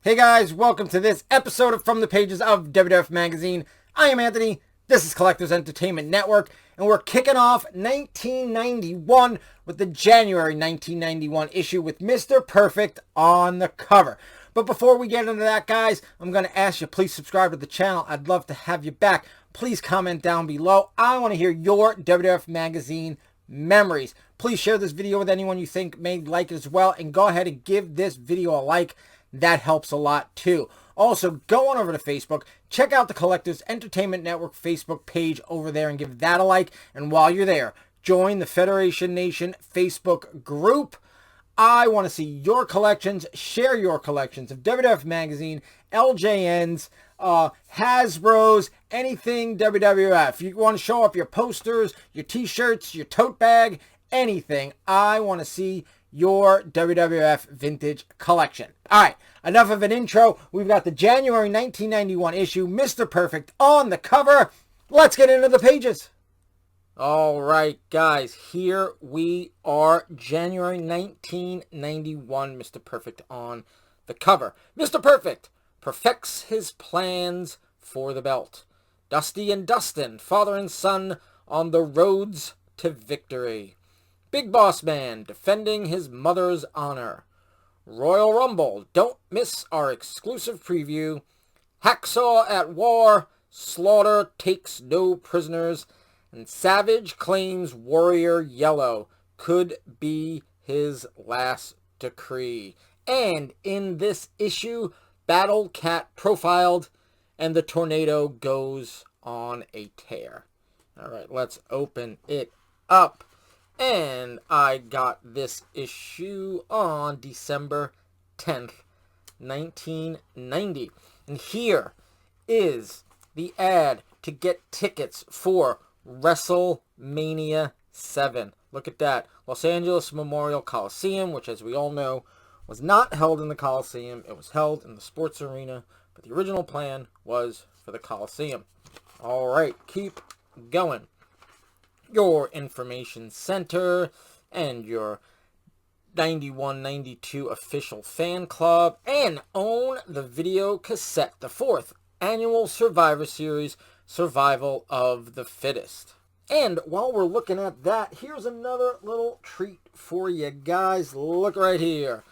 Hey guys, welcome to this episode of From the Pages of WWF Magazine. I am Anthony, this is Collectors Entertainment Network, and we're kicking off 1991 with the January 1991 issue with Mr. Perfect on the cover. But before we get into that, guys, I'm going to ask you, please subscribe to the channel. I'd love to have you back. Please comment down below. I want to hear your WWF Magazine memories. Please share this video with anyone you think may like it as well, and go ahead and give this video a like. That helps a lot too. Also, go on over to Facebook, check out the Collectors Entertainment Network Facebook page over there and give that a like. And while you're there, join the Federation Nation Facebook group. I want to see your collections, share your collections of WWF Magazine, LJNs, Hasbros, anything WWF. You want to show up your posters, your t-shirts, your tote bag, anything. I want to see your WWF vintage collection. All right, enough of an intro. We've got the January 1991 issue, Mr. Perfect on the cover. Let's get into the pages. All right, guys, here we are, January 1991, Mr. Perfect on the cover. Mr. Perfect perfects his plans for the belt. Dusty and Dustin, father and son, on the roads to victory. Big Boss Man defending his mother's honor. Royal Rumble, don't miss our exclusive preview. Hacksaw at war, Slaughter takes no prisoners, and Savage claims Warrior Yellow could be his last decree. And in this issue, Battle Cat profiled, and the tornado goes on a tear. All right, let's open it up. And I got this issue on December 10th, 1990. And here is the ad to get tickets for WrestleMania 7. Look at that. Los Angeles Memorial Coliseum, which, as we all know, was not held in the Coliseum. It was held in the sports arena, but the original plan was for the Coliseum. All right, keep going. Your information center and your 91-92 official fan club, and own the video cassette, the 4th annual Survivor Series, Survival of the Fittest. And while we're looking at that, here's another little treat for you guys. Look right here.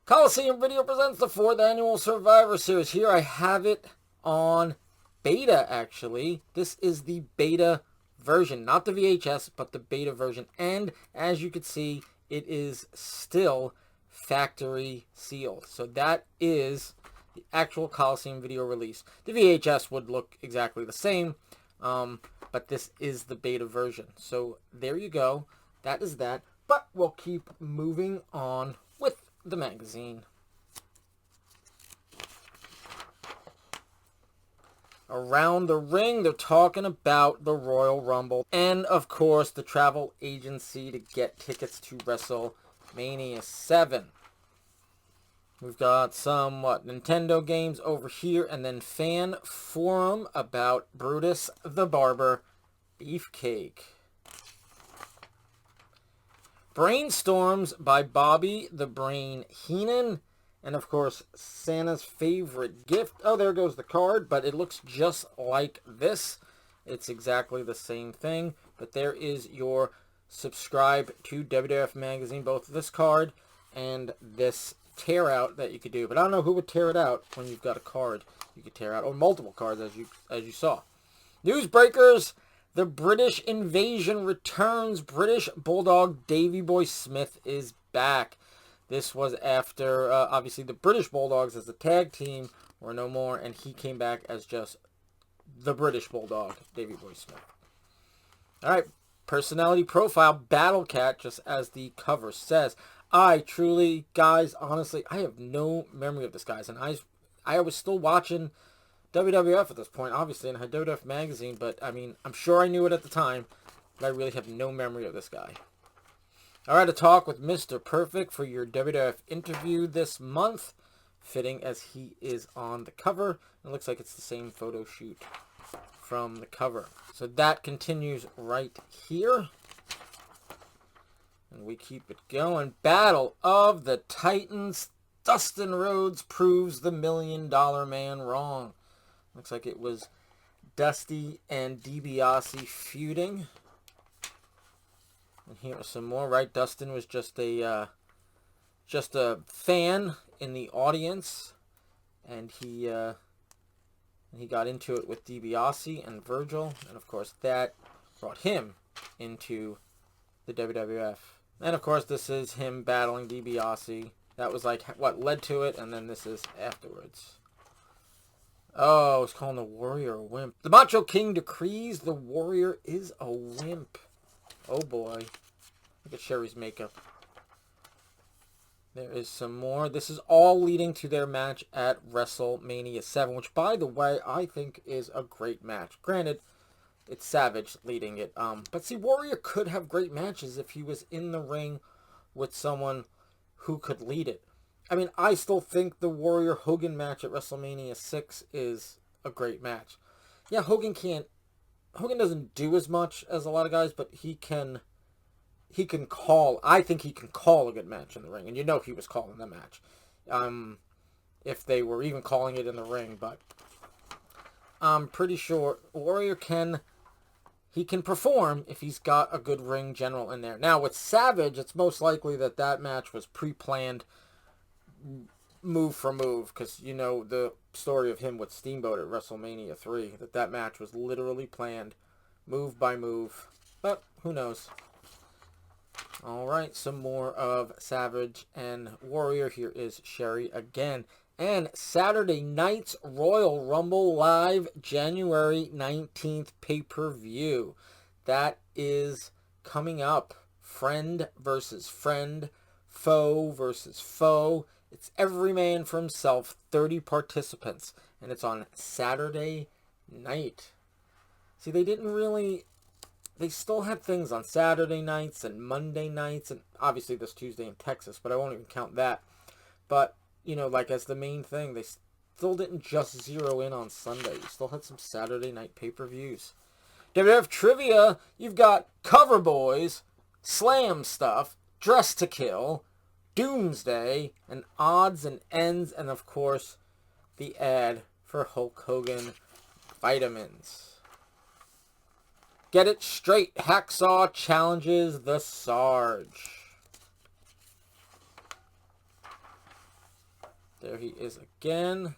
Coliseum Video presents the 4th annual Survivor Series. Here I have it on beta, actually. This is the beta version, not the VHS, but the beta version. And as you can see, it is still factory sealed. So that is the actual Coliseum video release. The VHS would look exactly the same, but this is the beta version. So there you go. That is that. But we'll keep moving on with the magazine. Around the ring, they're talking about the Royal Rumble and, of course, the travel agency to get tickets to WrestleMania 7. We've got some, Nintendo games over here, and then fan forum about Brutus the Barber Beefcake. Brainstorms by Bobby the Brain Heenan. And, of course, Santa's favorite gift. Oh, there goes the card, but it looks just like this. It's exactly the same thing. But there is your subscribe to WWF Magazine, both this card and this tear out that you could do. But I don't know who would tear it out when you've got a card you could tear out, or multiple cards, as you saw. Newsbreakers, the British invasion returns. British Bulldog Davey Boy Smith is back. This was after, obviously, the British Bulldogs as a tag team were no more, and he came back as just the British Bulldog, Davey Boy Smith. All right, personality profile, Battle Cat, just as the cover says. I truly, guys, honestly, I have no memory of this, guys, and I was still watching WWF at this point, obviously, and I had WWF Magazine, but, I mean, I'm sure I knew it at the time, but I really have no memory of this guy. All right, a talk with Mr. Perfect for your WWF interview this month, fitting as he is on the cover. It looks like it's the same photo shoot from the cover. So that continues right here. And we keep it going. Battle of the Titans Dustin Rhodes proves the $1 Million Man wrong. Looks like it was Dusty and DiBiase feuding. And here are some more, right? Dustin was just a fan in the audience, and he got into it with DiBiase and Virgil, and of course that brought him into the WWF. And of course this is him battling DiBiase. That was like what led to it, and then this is afterwards. Oh, it's calling the Warrior a wimp. The Macho King decrees the Warrior is a wimp. Oh boy. Look at Sherry's makeup. There is some more. This is all leading to their match at WrestleMania 7, which, by the way, I think is a great match. Granted, it's Savage leading it. But see, Warrior could have great matches if he was in the ring with someone who could lead it. I mean, I still think the Warrior-Hogan match at WrestleMania 6 is a great match. Yeah, Hogan doesn't do as much as a lot of guys, but he can call, I think he can call a good match in the ring. And you know he was calling the match. If they were even calling it in the ring. But I'm pretty sure Warrior can perform if he's got a good ring general in there. Now with Savage, it's most likely that match was pre-planned move for move. Because you know the story of him with Steamboat at WrestleMania 3. That match was literally planned move by move. But who knows. Alright, some more of Savage and Warrior. Here is Sherry again. And Saturday night's Royal Rumble live January 19th pay-per-view. That is coming up. Friend versus friend. Foe versus foe. It's every man for himself. 30 participants. And it's on Saturday night. See, they still had things on Saturday nights and Monday nights, and obviously this Tuesday in Texas, but I won't even count that. But, you know, like as the main thing, they still didn't just zero in on Sunday. You still had some Saturday night pay-per-views. WWF Trivia, you've got Cover Boys, Slam Stuff, Dress to Kill, Doomsday, and Odds and Ends, and of course, the ad for Hulk Hogan vitamins. Get it straight. Hacksaw challenges the Sarge. There he is again.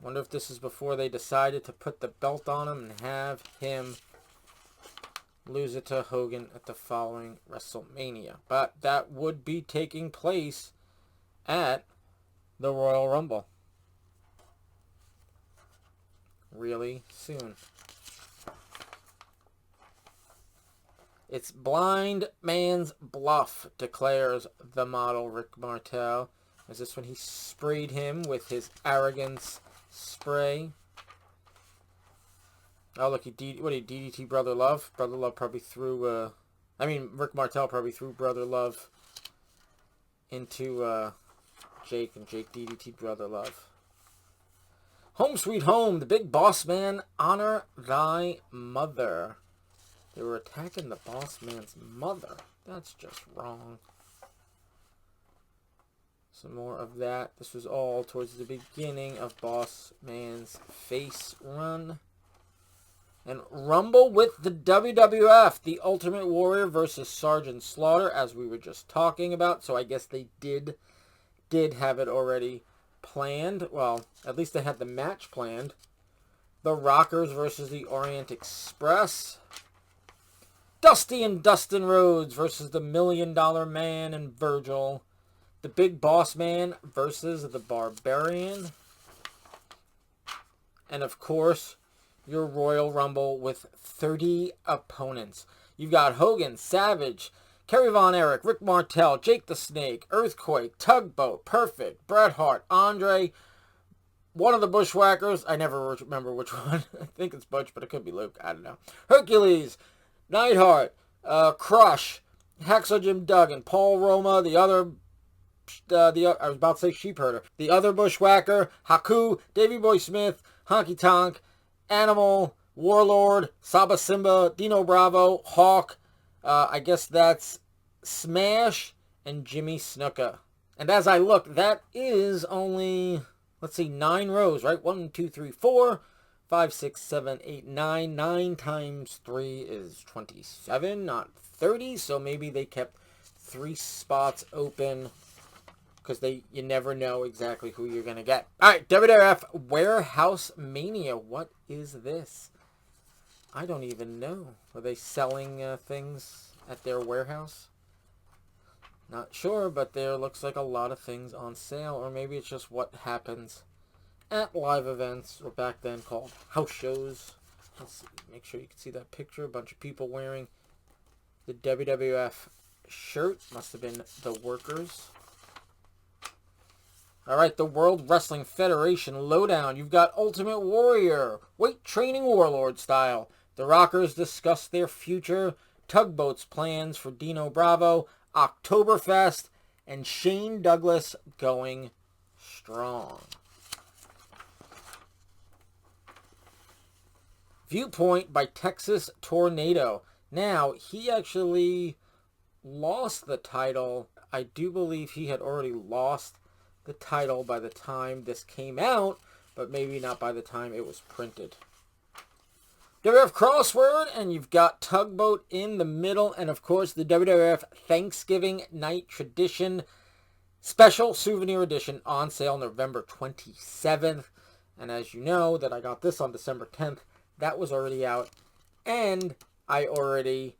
Wonder if this is before they decided to put the belt on him and have him lose it to Hogan at the following WrestleMania. But that would be taking place at the Royal Rumble. Really soon. It's blind man's bluff, declares the model Rick Martel. Is this when he sprayed him with his arrogance spray? Oh, look, what did he DDT Brother Love? Brother Love probably threw, Rick Martel probably threw Brother Love into Jake, and Jake DDT Brother Love. Home Sweet Home, the big boss man, honor thy mother. They were attacking the boss man's mother. That's just wrong. Some more of that. This was all towards the beginning of Boss Man's face run. And Rumble with the WWF. The Ultimate Warrior versus Sergeant Slaughter, as we were just talking about. So I guess they did have it already planned. Well, at least they had the match planned. The Rockers versus the Orient Express. Dusty and Dustin Rhodes versus the $1 Million Man and Virgil. The Big Boss Man versus the Barbarian. And of course, your Royal Rumble with 30 opponents. You've got Hogan, Savage, Kerry Von Erich, Rick Martel, Jake the Snake, Earthquake, Tugboat, Perfect, Bret Hart, Andre, one of the Bushwhackers. I never remember which one. I think it's Butch, but it could be Luke. I don't know. Hercules, Neidhart, Crush, Hacksaw Jim Duggan, Paul Roma, I was about to say Sheepherder, the other Bushwhacker, Haku, Davey Boy Smith, Honky Tonk, Animal, Warlord, Saba Simba, Dino Bravo, Hawk, I guess that's Smash, and Jimmy Snuka. And as I look, that is only, let's see, 9 rows, right? 1, 2, 3, 4, 5, 6, 7, 8, 9. 9 times 3 is 27, not 30. So maybe they kept 3 spots open because you never know exactly who you're going to get. All right, WWF Warehouse Mania. What is this? I don't even know. Are they selling things at their warehouse? Not sure, but there looks like a lot of things on sale. Or maybe it's just what happens at live events, or back then called house shows. Let's see, make sure you can see that picture. A bunch of people wearing the WWF shirt. Must have been the workers. All right, the World Wrestling Federation lowdown. You've got Ultimate Warrior, weight training warlord style. The Rockers discuss their future. Tugboat's plans for Dino Bravo. Oktoberfest. And Shane Douglas going strong. Viewpoint by Texas Tornado. Now, he actually lost the title. I do believe he had already lost the title by the time this came out, but maybe not by the time it was printed. WWF Crossword, and you've got Tugboat in the middle, and of course the WWF Thanksgiving Night Tradition Special Souvenir Edition on sale November 27th. And as you know, that I got this on December 10th. That was already out, and I already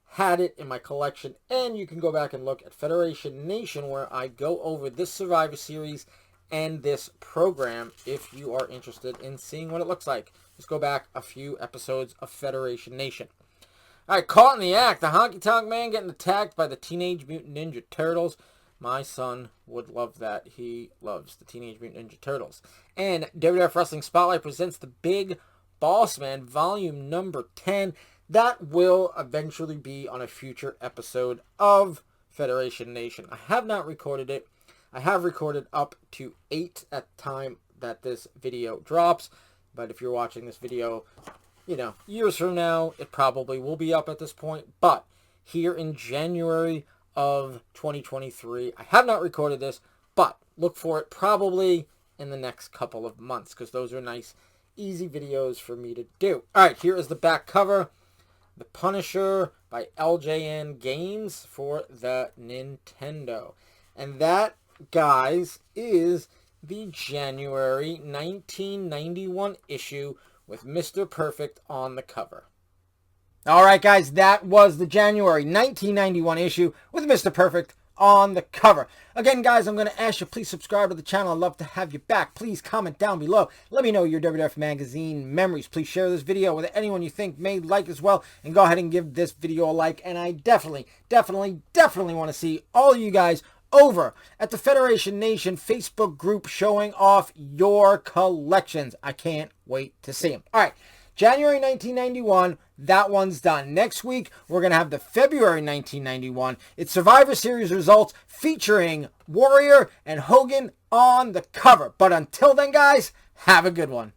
had it in my collection, and you can go back and look at Federation Nation where I go over this Survivor Series and this program if you are interested in seeing what it looks like. Just go back a few episodes of Federation Nation. All right, caught in the act, the Honky Tonk Man getting attacked by the Teenage Mutant Ninja Turtles. My son would love that. He loves the Teenage Mutant Ninja Turtles. And WWF Wrestling Spotlight presents the Big Boss Man, volume number 10. That will eventually be on a future episode of Federation Nation. I have not recorded it. I have recorded up to 8 at the time that this video drops. But if you're watching this video, years from now, it probably will be up at this point. But here in January of 2023, I have not recorded this, but look for it probably in the next couple of months because those are nice, easy videos for me to do. All right, here is the back cover. The Punisher by LJN Games for the Nintendo. And that, guys, is the January 1991 issue with Mr. Perfect on the cover. All right, guys, that was the January 1991 issue with Mr. Perfect on the cover. Again, guys, I'm going to ask you, please subscribe to the channel. I'd love to have you back. Please comment down below. Let me know your WWF Magazine memories. Please share this video with anyone you think may like as well. And go ahead and give this video a like. And I definitely want to see all of you guys over at the Federation Nation Facebook group showing off your collections. I can't wait to see them. All right. January 1991, that one's done. Next week, we're going to have the February 1991. It's Survivor Series results featuring Warrior and Hogan on the cover. But until then, guys, have a good one.